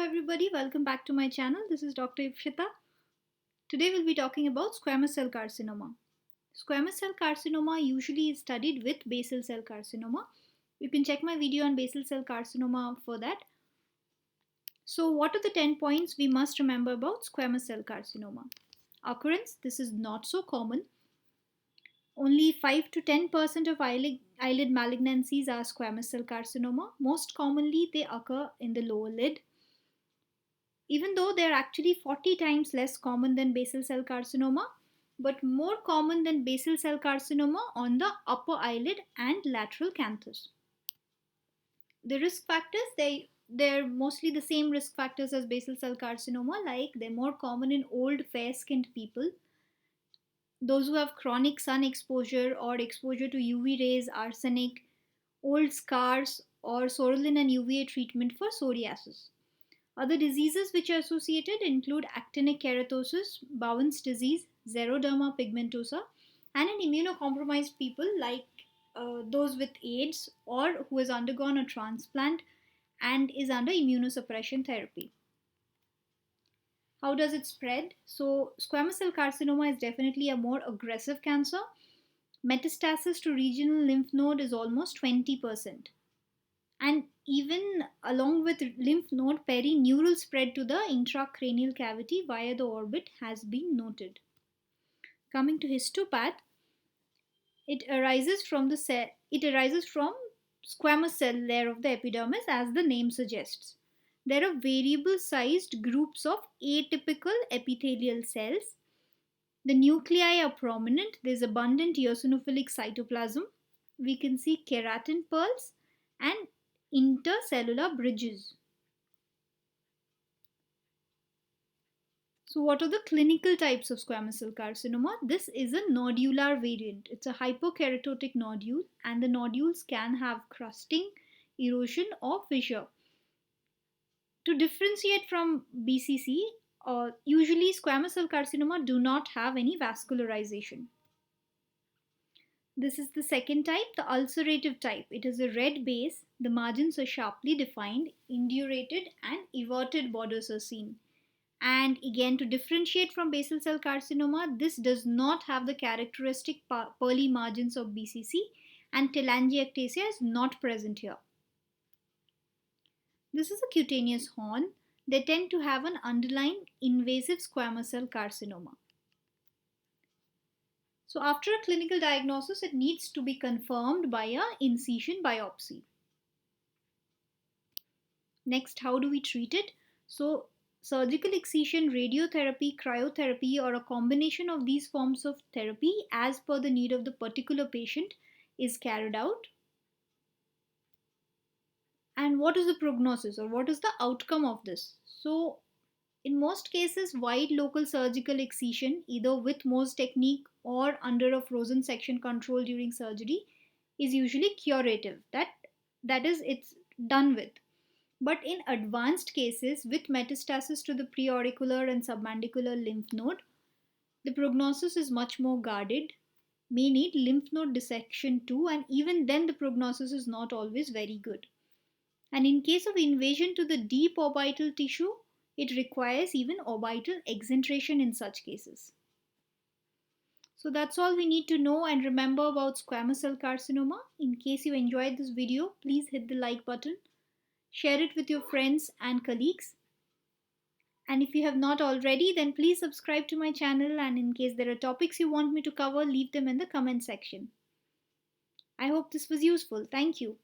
everybody, welcome back to my channel. This is Dr. Ipshita. Today we'll be talking about squamous cell carcinoma. Squamous cell carcinoma usually is studied with basal cell carcinoma. You can check my video on basal cell carcinoma for that. So what are the 10 points we must remember about squamous cell carcinoma? Occurrence, this is not so common. Only 5 to 10% of eyelid malignancies are squamous cell carcinoma. Most commonly they occur in the lower lid. Even though they are actually 40 times less common than basal cell carcinoma, but more common than basal cell carcinoma on the upper eyelid and lateral canthus. The risk factors, they're mostly the same risk factors as basal cell carcinoma, like they're more common in old fair-skinned people, those who have chronic sun exposure or exposure to UV rays, arsenic, old scars, or Sorolin and UVA treatment for psoriasis. Other diseases which are associated include actinic keratosis, Bowen's disease, xeroderma pigmentosa, and in immunocompromised people like those with AIDS or who has undergone a transplant and is under immunosuppression therapy. How does it spread? So, squamous cell carcinoma is definitely a more aggressive cancer. Metastasis to regional lymph node is almost 20%. And even along with lymph node, perineural spread to the intracranial cavity via the orbit has been noted. Coming to histopath, it arises from squamous cell layer of the epidermis, as the name suggests. There are variable sized groups of atypical epithelial cells. The nuclei are prominent. There is abundant eosinophilic cytoplasm. We can see keratin pearls and intercellular bridges. So what are the clinical types of squamous cell carcinoma? This is a nodular variant. It's a hypokeratotic nodule and the nodules can have crusting, erosion or fissure. To differentiate from BCC, usually squamous cell carcinoma do not have any vascularization. This is the second type, the ulcerative type. It is a red base. The margins are sharply defined, indurated and everted borders are seen. And again, to differentiate from basal cell carcinoma, this does not have the characteristic pearly margins of BCC and telangiectasia is not present here. This is a cutaneous horn. They tend to have an underlying invasive squamous cell carcinoma. So after a clinical diagnosis, it needs to be confirmed by an incision biopsy. Next, how do we treat it? So surgical excision, radiotherapy, cryotherapy, or a combination of these forms of therapy as per the need of the particular patient is carried out. And what is the prognosis or what is the outcome of this? So in most cases, wide local surgical excision, either with Mohs technique or under a frozen section control during surgery, is usually curative. That is, it's done with. But in advanced cases with metastasis to the preauricular and submandibular lymph node, the prognosis is much more guarded, may need lymph node dissection too, and even then the prognosis is not always very good. And in case of invasion to the deep orbital tissue, it requires even orbital exentration in such cases. So that's all we need to know and remember about squamous cell carcinoma. In case you enjoyed this video, please hit the like button, share it with your friends and colleagues. And if you have not already, then please subscribe to my channel, and in case there are topics you want me to cover, leave them in the comment section. I hope this was useful. Thank you.